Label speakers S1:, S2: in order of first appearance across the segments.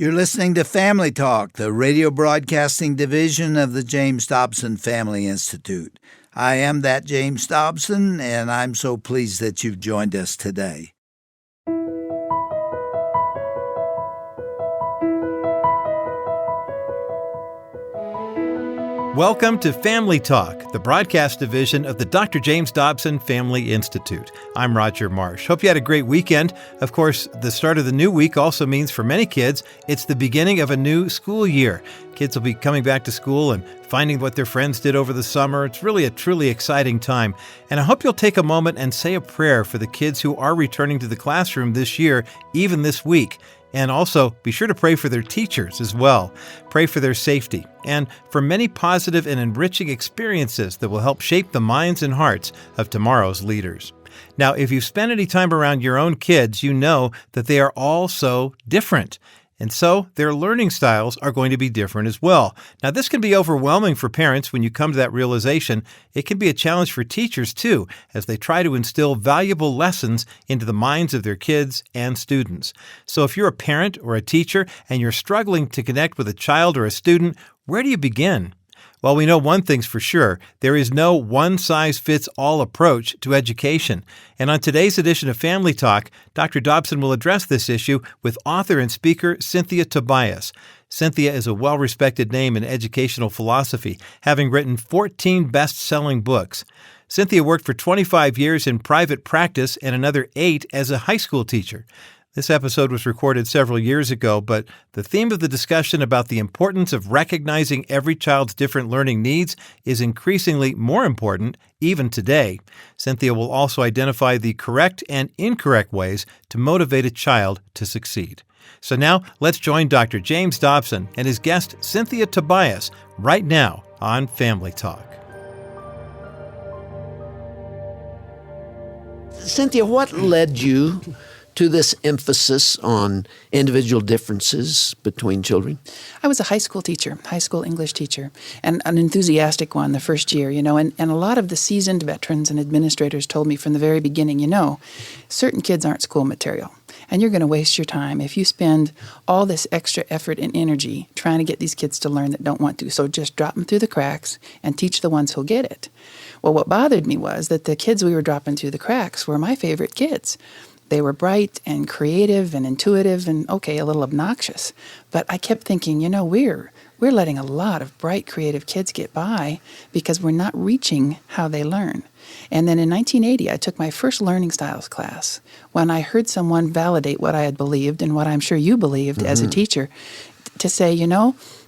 S1: You're listening to Family Talk, the radio broadcasting division of the James Dobson Family Institute. I am that James Dobson, and I'm so pleased that you've joined us today.
S2: Welcome to Family Talk, the broadcast division of the Dr. James Dobson Family Institute. I'm Roger Marsh. Hope you had a great weekend. Of course, the start of the new week also means for many kids, it's the beginning of a new school year. Kids will be coming back to school and finding what their friends did over the summer. It's really a truly exciting time. And I hope you'll take a moment and say a prayer for the kids who are returning to the classroom this year, even this week. And also, be sure to pray for their teachers as well. Pray for their safety and for many positive and enriching experiences that will help shape the minds and hearts of tomorrow's leaders. Now, if you've spent any time around your own kids, you know that they are all so different. And so their learning styles are going to be different as well. Now, this can be overwhelming for parents when you come to that realization. It can be a challenge for teachers, too, as they try to instill valuable lessons into the minds of their kids and students. So if you're a parent or a teacher and you're struggling to connect with a child or a student, where do you begin? Well, we know one thing's for sure. There is no one-size-fits-all approach to education. And on today's edition of Family Talk, Dr. Dobson will address this issue with author and speaker Cynthia Tobias. Cynthia is a well-respected name in educational philosophy, having written 14 best-selling books. Cynthia worked for 25 years in private practice and another 8 as a high school teacher. This episode was recorded several years ago, but the theme of the discussion about the importance of recognizing every child's different learning needs is increasingly more important even today. Cynthia will also identify the correct and incorrect ways to motivate a child to succeed. So now, let's join Dr. James Dobson and his guest, Cynthia Tobias, right now on Family Talk.
S3: Cynthia, what led you to this emphasis on individual differences between children?
S4: I was a high school teacher, high school English teacher, and an enthusiastic one the first year, and a lot of the seasoned veterans and administrators told me from the very beginning, certain kids aren't school material, and you're going to waste your time if you spend all this extra effort and energy trying to get these kids to learn that don't want to. So just drop them through the cracks and teach the ones who'll get it. Well, what bothered me was that the kids we were dropping through the cracks were my favorite kids. They were bright and creative and intuitive and, a little obnoxious. But I kept thinking, we're letting a lot of bright, creative kids get by because we're not reaching how they learn. And then in 1980, I took my first learning styles class when I heard someone validate what I had believed and what I'm sure you believed as a teacher to say,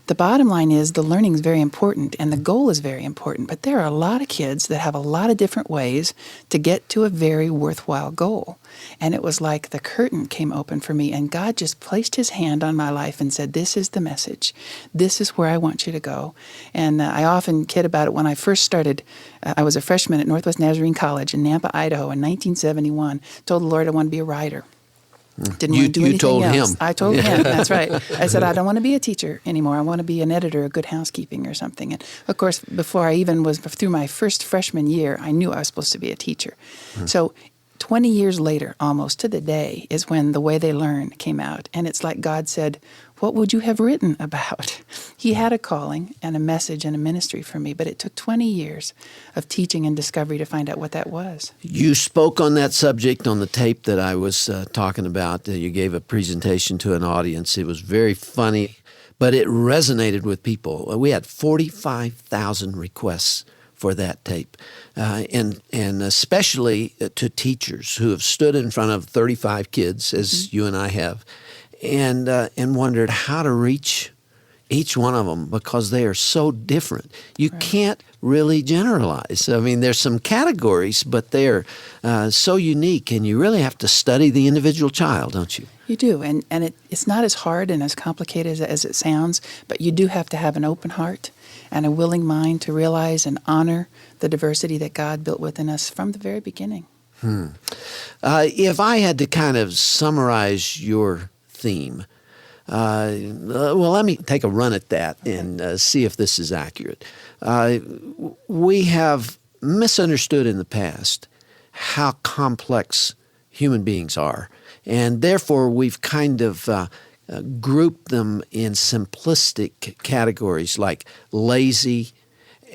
S4: the bottom line is the learning is very important and the goal is very important, but there are a lot of kids that have a lot of different ways to get to a very worthwhile goal. And it was like the curtain came open for me and God just placed his hand on my life and said, this is the message. This is where I want you to go. And I often kid about it. When I first started, I was a freshman at Northwest Nazarene College in Nampa, Idaho in 1971. Told the Lord I wanted to be a writer. Didn't want to do anything
S3: told
S4: else.
S3: him.
S4: I told him, that's right. I said, I don't want to be a teacher anymore. I want to be an editor of Good Housekeeping or something. And of course, before I even was through my first freshman year, I knew I was supposed to be a teacher. So 20 years later, almost to the day, is when The Way They Learn came out. And it's like God said, what would you have written about? He had a calling and a message and a ministry for me, but it took 20 years of teaching and discovery to find out what that was.
S3: You spoke on that subject on the tape that I was talking about. You gave a presentation to an audience. It was very funny, but it resonated with people. We had 45,000 requests for that tape, and especially to teachers who have stood in front of 35 kids, as you and I have, and wondered how to reach each one of them because they are so different. You can't really generalize. I mean, there's some categories, but they're so unique, and you really have to study the individual child, don't you?
S4: You do, and it's not as hard and as complicated as it sounds, but you do have to have an open heart and a willing mind to realize and honor the diversity that God built within us from the very beginning.
S3: If I had to kind of summarize your theme, well, let me take a run at that and see if this is accurate. We have misunderstood in the past how complex human beings are, and therefore we've kind of group them in simplistic categories like lazy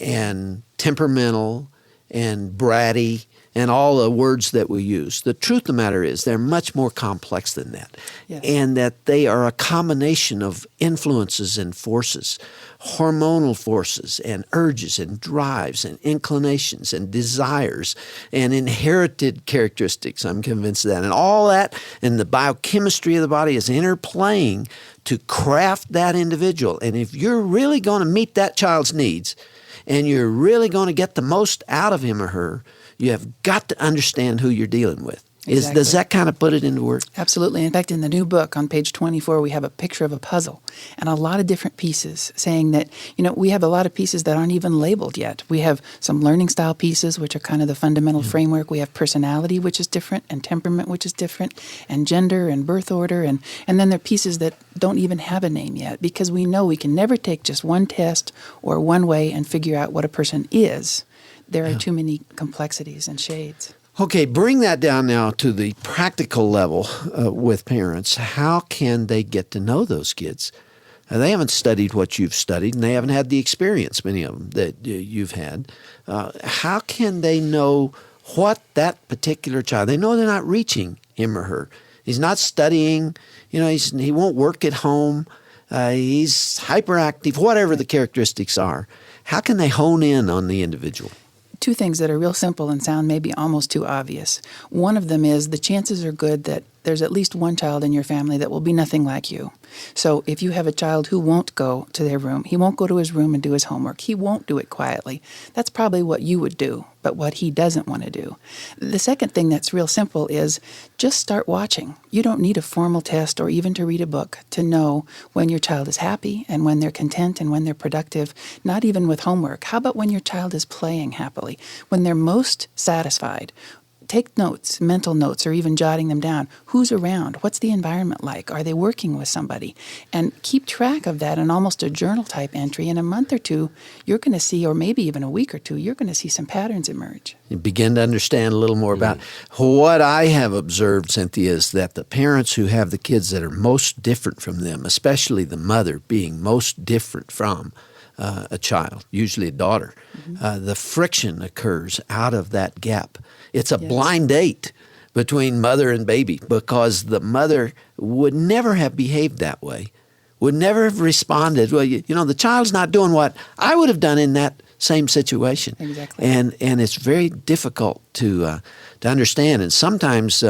S3: and temperamental and bratty and all the words that we use. The truth of the matter is they're much more complex than that.
S4: Yes.
S3: And that they are a combination of influences and forces, hormonal forces and urges and drives and inclinations and desires and inherited characteristics. I'm convinced of that. And all that and the biochemistry of the body is interplaying to craft that individual. And if you're really going to meet that child's needs and you're really going to get the most out of him or her, you have got to understand who you're dealing with.
S4: Exactly.
S3: Does that kind of put it into words?
S4: Absolutely. In fact, in the new book on page 24, we have a picture of a puzzle and a lot of different pieces saying that, we have a lot of pieces that aren't even labeled yet. We have some learning style pieces, which are kind of the fundamental framework. We have personality, which is different, and temperament, which is different, and gender and birth order. And then there are pieces that don't even have a name yet, because we know we can never take just one test or one way and figure out what a person is. There are too many complexities and shades.
S3: Okay, bring that down now to the practical level with parents. How can they get to know those kids? They haven't studied what you've studied, and they haven't had the experience, many of them, that you've had. How can they know what that particular child, they know they're not reaching him or her. He's not studying, he won't work at home, he's hyperactive, whatever the characteristics are. How can they hone in on the individual?
S4: Two things that are real simple and sound maybe almost too obvious. One of them is the chances are good that there's at least one child in your family that will be nothing like you. So if you have a child who won't go to their room, he won't go to his room and do his homework, he won't do it quietly, that's probably what you would do, but what he doesn't want to do. The second thing that's real simple is just start watching. You don't need a formal test or even to read a book to know when your child is happy and when they're content and when they're productive, not even with homework. How about when your child is playing happily, when they're most satisfied? Take notes, mental notes, or even jotting them down. Who's around? What's the environment like? Are they working with somebody? And keep track of that in almost a journal type entry. In a month or two, you're going to see, or maybe even a week or two, you're going to see some patterns emerge.
S3: You begin to understand a little more about what I have observed, Cynthia, is that the parents who have the kids that are most different from them, especially the mother being most different from a child, usually a daughter, the friction occurs out of that gap. It's a blind date between mother and baby because the mother would never have behaved that way, would never have responded. Well, the child's not doing what I would have done in that same situation.
S4: Exactly.
S3: And it's very difficult to understand. And sometimes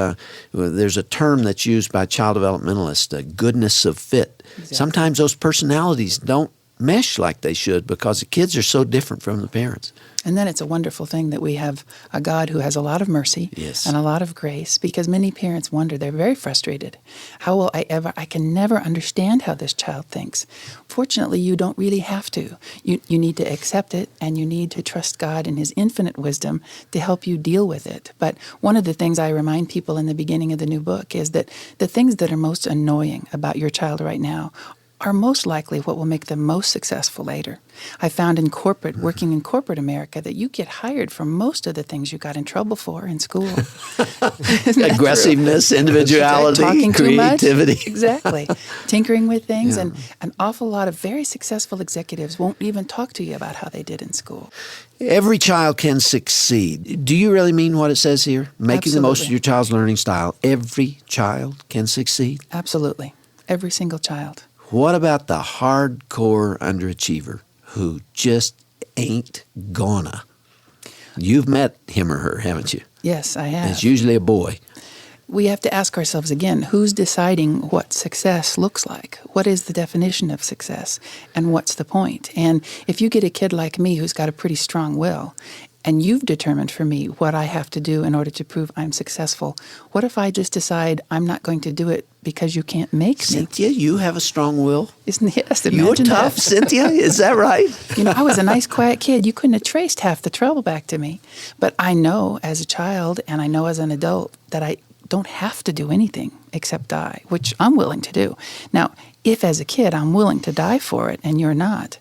S3: there's a term that's used by child developmentalists, goodness of fit.
S4: Exactly.
S3: Sometimes those personalities don't mesh like they should because the kids are so different from the parents.
S4: And then it's a wonderful thing that we have a God who has a lot of mercy and a lot of grace, because many parents wonder, they're very frustrated. How will I can never understand how this child thinks. Fortunately, you don't really have to. You need to accept it, and you need to trust God in His infinite wisdom to help you deal with it. But one of the things I remind people in the beginning of the new book is that the things that are most annoying about your child right now are most likely what will make them most successful later. I found in working in corporate America, that you get hired for most of the things you got in trouble for in school.
S3: Aggressiveness, individuality,
S4: talking
S3: creativity.
S4: Too much. Exactly. Tinkering with things. And an awful lot of very successful executives won't even talk to you about how they did in school.
S3: Every child can succeed. Do you really mean what it says here? Making the most of your child's learning style. Every child can succeed?
S4: Absolutely. Every single child.
S3: What about the hardcore underachiever who just ain't gonna? You've met him or her, haven't you?
S4: Yes, I have.
S3: It's usually a boy.
S4: We have to ask ourselves again, who's deciding what success looks like? What is the definition of success? And what's the point? And if you get a kid like me who's got a pretty strong will, and you've determined for me what I have to do in order to prove I'm successful, what if I just decide I'm not going to do it because you can't make me?
S3: Cynthia, you have a strong will?
S4: Yes,
S3: You're tough,
S4: that.
S3: Cynthia? Is that right?
S4: I was a nice, quiet kid. You couldn't have traced half the trouble back to me. But I know as a child and I know as an adult that I don't have to do anything except die, which I'm willing to do. Now, if as a kid I'm willing to die for it and you're not,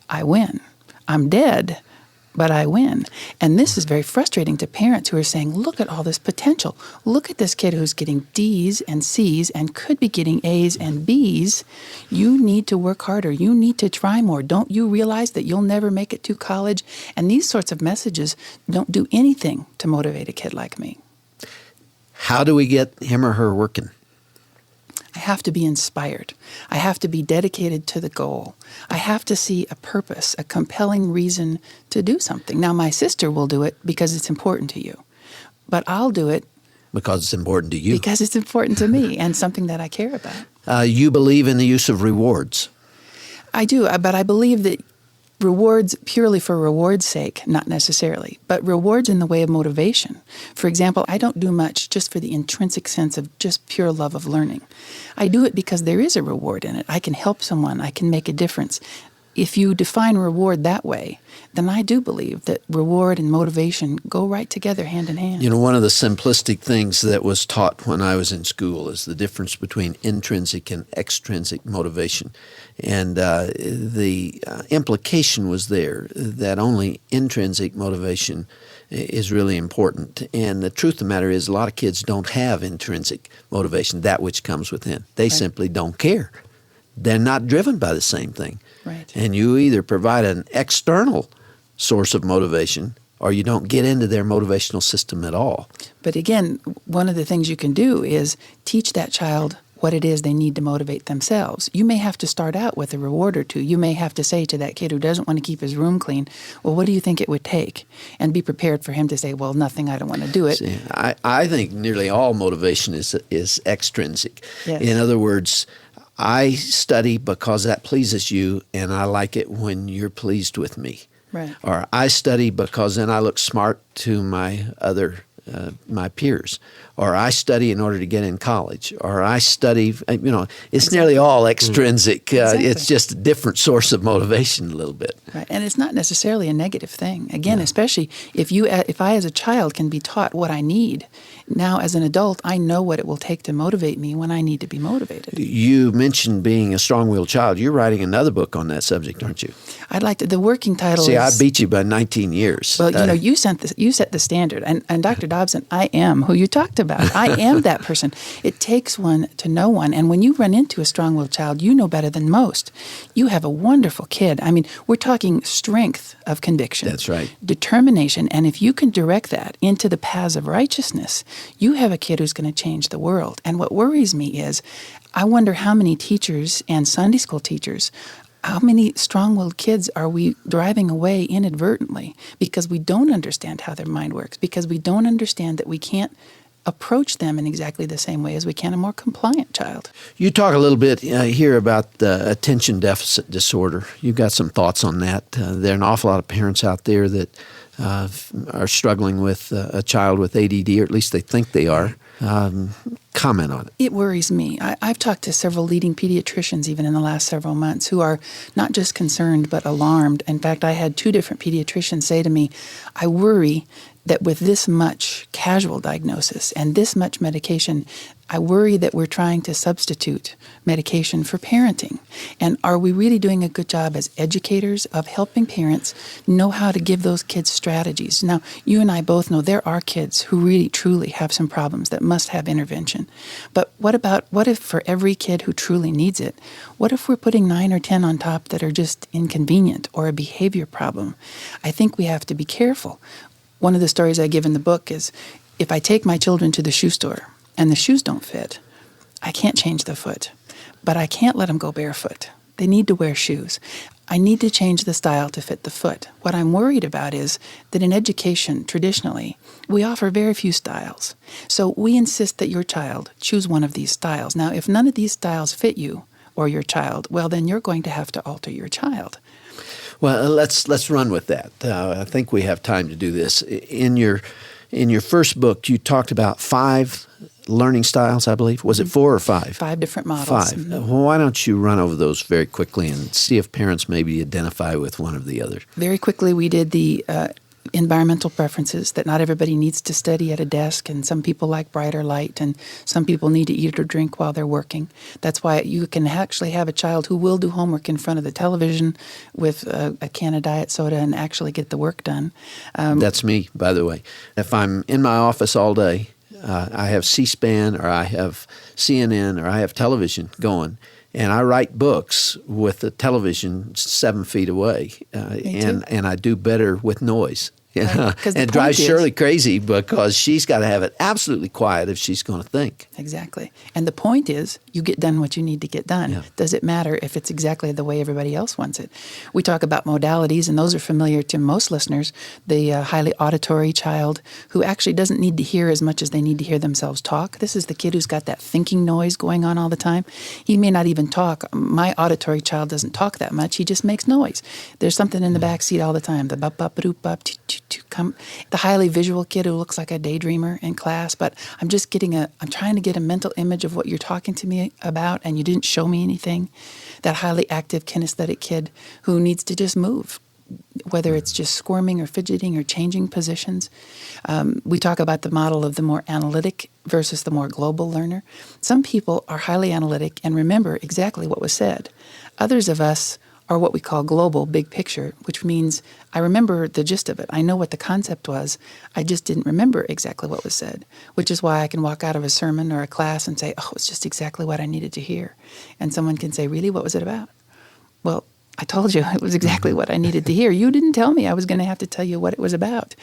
S4: I win. I'm dead, but I win. And this is very frustrating to parents who are saying, look at all this potential. Look at this kid who's getting D's and C's and could be getting A's and B's. You need to work harder. You need to try more. Don't you realize that you'll never make it to college? And these sorts of messages don't do anything to motivate a kid like me.
S3: How do we get him or her working?
S4: I have to be inspired. I have to be dedicated to the goal. I have to see a purpose, a compelling reason to do something. Now, my sister will do it because it's important to you, but I'll do it
S3: because it's important to you.
S4: Because it's important to me and something that I care about.
S3: You believe in the use of rewards.
S4: I do, but I believe that rewards purely for reward's sake, not necessarily, but rewards in the way of motivation. For example, I don't do much just for the intrinsic sense of just pure love of learning. I do it because there is a reward in it. I can help someone. I can make a difference. If you define reward that way, then I do believe that reward and motivation go right together, hand in hand.
S3: You know, one of the simplistic things that was taught when I was in school is the difference between intrinsic and extrinsic motivation. And the implication was there that only intrinsic motivation is really important. And the truth of the matter is a lot of kids don't have intrinsic motivation, that which comes within. They simply don't care. They're not driven by the same thing.
S4: Right.
S3: And you either provide an external source of motivation or you don't get into their motivational system at all.
S4: But again, one of the things you can do is teach that child what it is they need to motivate themselves. You may have to start out with a reward or two. You may have to say to that kid who doesn't want to keep his room clean, well, what do you think it would take? And be prepared for him to say, well, nothing, I don't want to do it.
S3: See, I think nearly all motivation is extrinsic.
S4: Yes.
S3: In other words, I study because that pleases you, and I like it when you're pleased with me.
S4: Right.
S3: Or I study because then I look smart to my my peers. Or I study in order to get in college. Or I study, it's nearly all extrinsic. It's just a different source of motivation a little bit.
S4: Right. And it's not necessarily a negative thing. Again, especially if I as a child can be taught what I need, now as an adult, I know what it will take to motivate me when I need to be motivated.
S3: You mentioned being a strong-willed child. You're writing another book on that subject, aren't you?
S4: I'd like to. The working title
S3: See,
S4: is...
S3: I beat you by 19 years.
S4: Well, you set the standard. And Dr. Dobson, I am who you talked about. I am that person. It takes one to know one. And when you run into a strong-willed child, you know better than most. You have a wonderful kid. I mean, we're talking strength of conviction.
S3: That's right.
S4: Determination. And if you can direct that into the paths of righteousness, you have a kid who's going to change the world. And what worries me is I wonder how many teachers and Sunday school teachers, how many strong-willed kids are we driving away inadvertently because we don't understand how their mind works, because we don't understand that we can't approach them in exactly the same way as we can a more compliant child.
S3: You talk a little bit here about attention deficit disorder. You've got some thoughts on that. There are an awful lot of parents out there that are struggling with a child with ADD, or at least they think they are. Comment on it.
S4: It worries me. I've talked to several leading pediatricians even in the last several months who are not just concerned but alarmed. In fact, I had 2 different pediatricians say to me, I worry that with this much casual diagnosis and this much medication, I worry that we're trying to substitute medication for parenting. And are we really doing a good job as educators of helping parents know how to give those kids strategies? Now, you and I both know there are kids who really, truly have some problems that must have intervention. But what if for every kid who truly needs it, what if we're putting 9 or 10 on top that are just inconvenient or a behavior problem? I think we have to be careful. One of the stories I give in the book is if I take my children to the shoe store and the shoes don't fit, I can't change the foot, but I can't let them go barefoot. They need to wear shoes. I need to change the style to fit the foot. What I'm worried about is that in education, traditionally, we offer very few styles. So we insist that your child choose one of these styles. Now, if none of these styles fit you or your child, well, then you're going to have to alter your child.
S3: Well, let's run with that. I think we have time to do this. In your first book, you talked about 5 learning styles, I believe. Was it 4 or 5?
S4: 5 different models.
S3: 5. Well, why don't you run over those very quickly and see if parents maybe identify with one or the other?
S4: Very quickly, we did the environmental preferences, that not everybody needs to study at a desk, and some people like brighter light, and some people need to eat or drink while they're working. That's why you can actually have a child who will do homework in front of the television with a can of diet soda and actually get the work done.
S3: That's me, by the way. If I'm in my office all day, I have C-SPAN or I have CNN or I have television going, and I write books with the television 7 feet away, and I do better with noise. Yeah.
S4: Right,
S3: and it drives Shirley crazy because she's got to have it absolutely quiet if she's going to think.
S4: Exactly. And the point is, you get done what you need to get done.
S3: Yeah.
S4: Does it matter if it's exactly the way everybody else wants it? We talk about modalities, and those are familiar to most listeners. The highly auditory child who actually doesn't need to hear as much as they need to hear themselves talk. This is the kid who's got that thinking noise going on all the time. He may not even talk. My auditory child doesn't talk that much. He just makes noise. There's something in the back seat all the time. The bop-bop-a-doop-bop, the highly visual kid who looks like a daydreamer in class, but I'm trying to get a mental image of what you're talking to me about, and you didn't show me anything. That highly active kinesthetic kid who needs to just move, whether it's just squirming or fidgeting or changing positions. We talk about the model of the more analytic versus the more global learner. Some people are highly analytic and remember exactly what was said. Others of us are what we call global, big picture, which means I remember the gist of it. I know what the concept was. I just didn't remember exactly what was said, which is why I can walk out of a sermon or a class and say, oh, it's just exactly what I needed to hear. And someone can say, really, what was it about? Well, I told you it was exactly what I needed to hear. You didn't tell me I was going to have to tell you what it was about.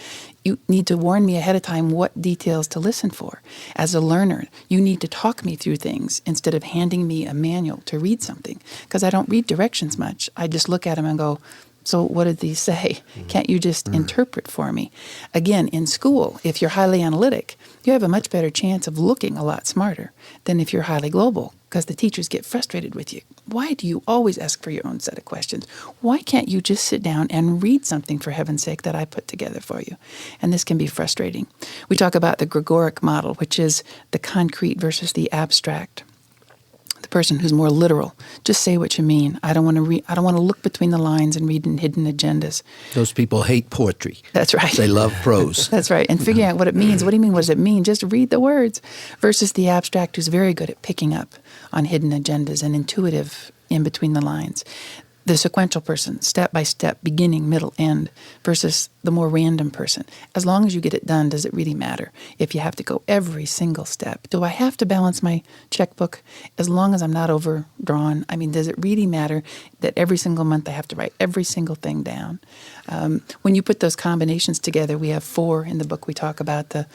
S4: You need to warn me ahead of time what details to listen for. As a learner, you need to talk me through things instead of handing me a manual to read something, because I don't read directions much. I just look at them and go, so what did these say? Can't you just interpret for me? Again, in school, if you're highly analytic, you have a much better chance of looking a lot smarter than if you're highly global, because the teachers get frustrated with you. Why do you always ask for your own set of questions? Why can't you just sit down and read something, for heaven's sake, that I put together for you? And this can be frustrating. We talk about the Gregoric model, which is the concrete versus the abstract. The person who's more literal. Just say what you mean. I don't want to look between the lines and read in hidden agendas.
S3: Those people hate poetry.
S4: That's right.
S3: They love prose.
S4: That's right. And figuring out what it means. What do you mean? What does it mean? Just read the words. Versus the abstract, who's very good at picking up on hidden agendas and intuitive in between the lines. The sequential person, step by step, beginning, middle, end, versus the more random person. As long as you get it done, does it really matter? If you have to go every single step, do I have to balance my checkbook as long as I'm not overdrawn? I mean, does it really matter that every single month I have to write every single thing down? When you put those combinations together, we have 4 in the book. We talk about the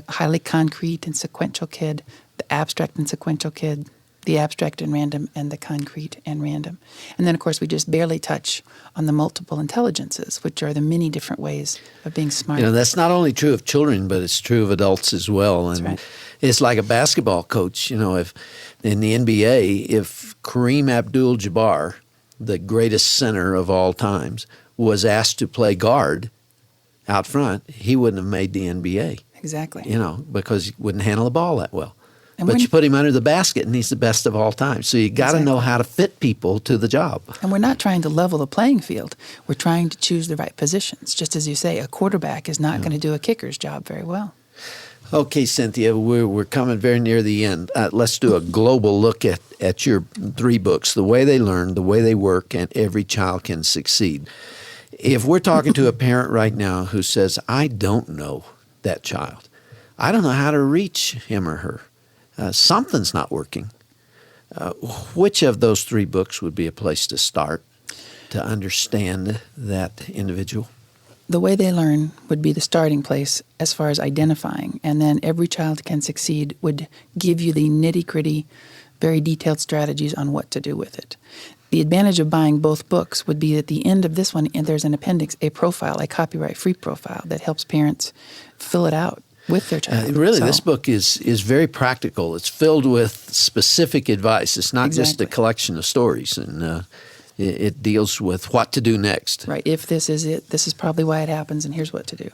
S4: highly concrete and sequential kid, the abstract and sequential kid, the abstract and random, and the concrete and random. And then, of course, we just barely touch on the multiple intelligences, which are the many different ways of being smart.
S3: You know, that's not only true of children, but it's true of adults as well.
S4: That's
S3: and
S4: right.
S3: It's like a basketball coach. You know, if in the NBA, if Kareem Abdul-Jabbar, the greatest center of all times, was asked to play guard out front, he wouldn't have made the NBA.
S4: Exactly.
S3: You know, because he wouldn't handle the ball that well.
S4: And
S3: but you put him under the basket, and he's the best of all time. So you got to know how to fit people to the job.
S4: And we're not trying to level the playing field. We're trying to choose the right positions. Just as you say, a quarterback is not going to do a kicker's job very well.
S3: Okay, Cynthia, we're coming very near the end. Let's do a global look at your 3 books, The Way They Learn, The Way They Work, and Every Child Can Succeed. If we're talking to a parent right now who says, I don't know that child, I don't know how to reach him or her, something's not working, which of those 3 books would be a place to start to understand that individual?
S4: The Way They Learn would be the starting place as far as identifying, and then Every Child Can Succeed would give you the nitty-gritty, very detailed strategies on what to do with it. The advantage of buying both books would be at the end of this one, and there's an appendix, a profile, a copyright-free profile that helps parents fill it out with their child.
S3: This book is very practical. It's filled with specific advice. It's not just a collection of stories, and it deals with what to do next.
S4: Right. If this is it, this is probably why it happens, and here's what to do.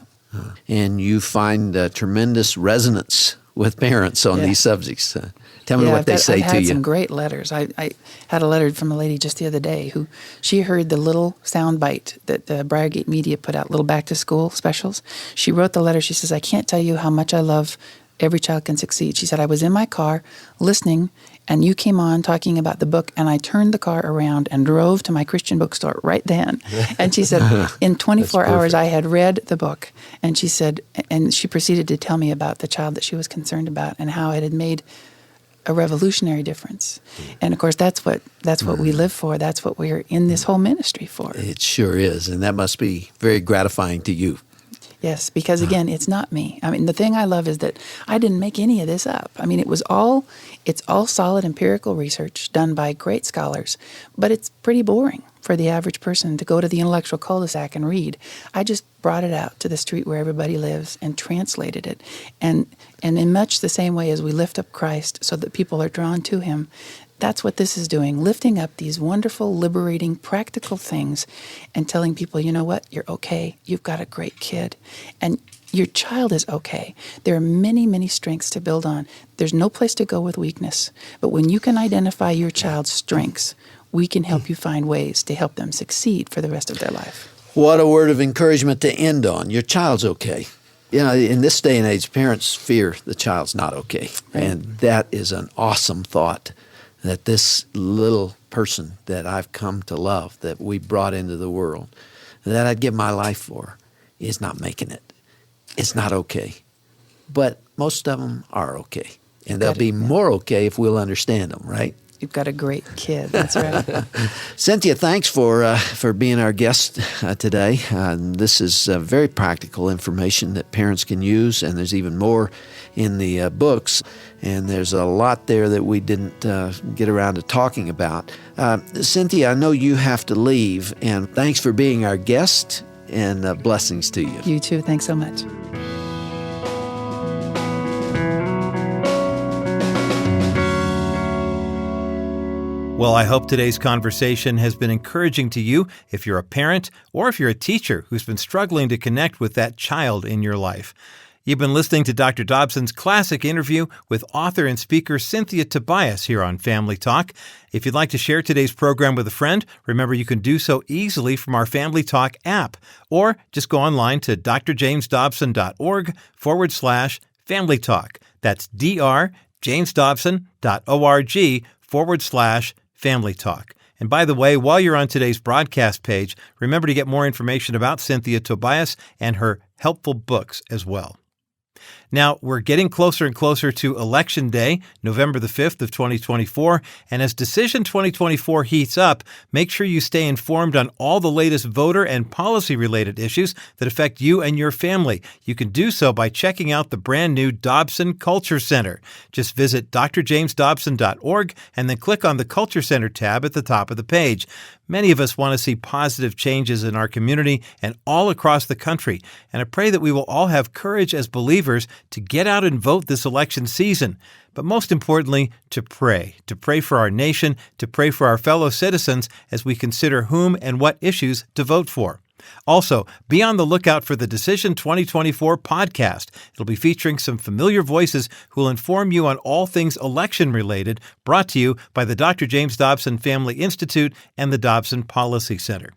S3: And you find tremendous resonance with parents on these subjects. Tell me what they say to you.
S4: I've had some great letters. I had a letter from a lady just the other day who she heard the little sound bite that the Briargate Media put out, little back-to-school specials. She wrote the letter. She says, I can't tell you how much I love Every Child Can Succeed. She said, I was in my car listening, and you came on talking about the book, and I turned the car around and drove to my Christian bookstore right then. And she said, in 24 hours, I had read the book. And she said, and she proceeded to tell me about the child that she was concerned about and how it had made a revolutionary difference. And of course, that's what we live for. That's what we're in this whole ministry for.
S3: It sure is. And that must be very gratifying to you.
S4: Yes, because again, it's not me. I mean, the thing I love is that I didn't make any of this up. I mean, it's all solid empirical research done by great scholars, but it's pretty boring for the average person to go to the intellectual cul-de-sac and read. I just brought it out to the street where everybody lives and translated it. And in much the same way as we lift up Christ so that people are drawn to him, that's what this is doing, lifting up these wonderful, liberating, practical things and telling people, you know what, you're okay. You've got a great kid. And your child is okay. There are many, many strengths to build on. There's no place to go with weakness. But when you can identify your child's strengths, we can help you find ways to help them succeed for the rest of their life.
S3: What a word of encouragement to end on. Your child's okay. You know, in this day and age, parents fear the child's not okay. Right. And that is an awesome thought. That this little person that I've come to love, that we brought into the world, that I'd give my life for, is not making it. It's not okay. But most of them are okay. And they'll be more okay if we'll understand them, right?
S4: You've got a great kid. That's right.
S3: Cynthia, thanks for being our guest today. This is very practical information that parents can use, and there's even more in the books. And there's a lot there that we didn't get around to talking about. Cynthia, I know you have to leave, and thanks for being our guest, and blessings to you.
S4: You too. Thanks so much.
S2: Well, I hope today's conversation has been encouraging to you if you're a parent or if you're a teacher who's been struggling to connect with that child in your life. You've been listening to Dr. Dobson's classic interview with author and speaker Cynthia Tobias here on Family Talk. If you'd like to share today's program with a friend, remember you can do so easily from our Family Talk app, or just go online to drjamesdobson.org/Family Talk. That's drjamesdobson.org/Family Talk. And by the way, while you're on today's broadcast page, remember to get more information about Cynthia Tobias and her helpful books as well. Now, we're getting closer and closer to Election Day, November the 5th of 2024, and as Decision 2024 heats up, make sure you stay informed on all the latest voter and policy-related issues that affect you and your family. You can do so by checking out the brand new Dobson Culture Center. Just visit drjamesdobson.org and then click on the Culture Center tab at the top of the page. Many of us want to see positive changes in our community and all across the country, and I pray that we will all have courage as believers to get out and vote this election season. But most importantly, to pray for our nation, to pray for our fellow citizens as we consider whom and what issues to vote for. Also, be on the lookout for the Decision 2024 podcast. It'll be featuring some familiar voices who will inform you on all things election-related, brought to you by the Dr. James Dobson Family Institute and the Dobson Policy Center.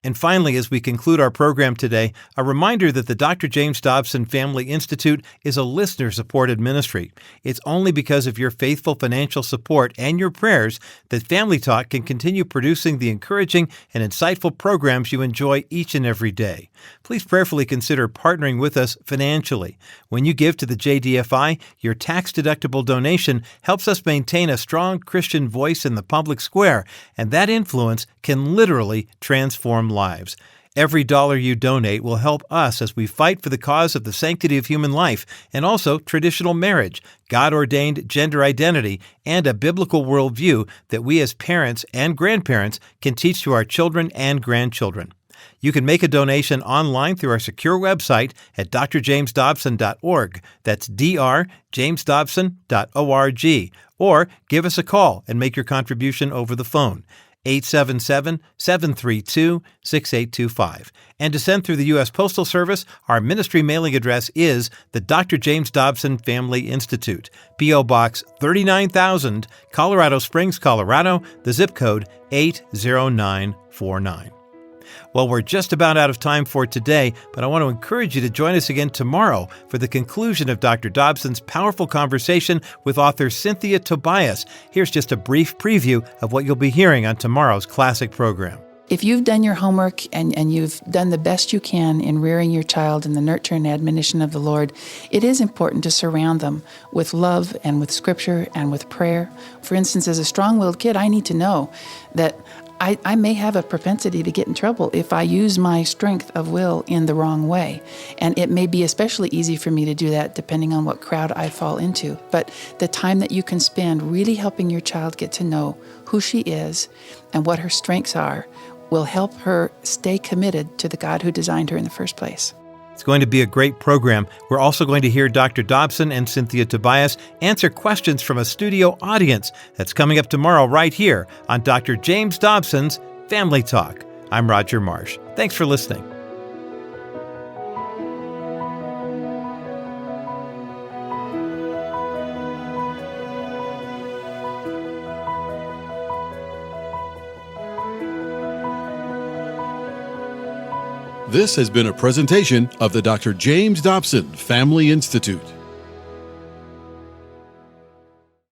S2: And finally, as we conclude our program today, a reminder that the Dr. James Dobson Family Institute is a listener-supported ministry. It's only because of your faithful financial support and your prayers that Family Talk can continue producing the encouraging and insightful programs you enjoy each and every day. Please prayerfully consider partnering with us financially. When you give to the JDFI, your tax-deductible donation helps us maintain a strong Christian voice in the public square, and that influence can literally transform lives. Every dollar you donate will help us as we fight for the cause of the sanctity of human life and also traditional marriage, God-ordained gender identity, and a biblical worldview that we as parents and grandparents can teach to our children and grandchildren. You can make a donation online through our secure website at drjamesdobson.org. That's drjamesdobson.org. Or give us a call and make your contribution over the phone. 877-732-6825. And to send through the U.S. Postal Service, our ministry mailing address is the Dr. James Dobson Family Institute, P.O. Box 39,000, Colorado Springs, Colorado, the zip code 80949. Well, we're just about out of time for today, but I want to encourage you to join us again tomorrow for the conclusion of Dr. Dobson's powerful conversation with author Cynthia Tobias. Here's just a brief preview of what you'll be hearing on tomorrow's classic program.
S4: If you've done your homework and you've done the best you can in rearing your child in the nurture and admonition of the Lord, it is important to surround them with love and with Scripture and with prayer. For instance, as a strong-willed kid, I need to know that I may have a propensity to get in trouble if I use my strength of will in the wrong way. And it may be especially easy for me to do that depending on what crowd I fall into. But the time that you can spend really helping your child get to know who she is and what her strengths are will help her stay committed to the God who designed her in the first place.
S2: It's going to be a great program. We're also going to hear Dr. Dobson and Cynthia Tobias answer questions from a studio audience. That's coming up tomorrow right here on Dr. James Dobson's Family Talk. I'm Roger Marsh. Thanks for listening.
S5: This has been a presentation of the Dr. James Dobson Family Institute.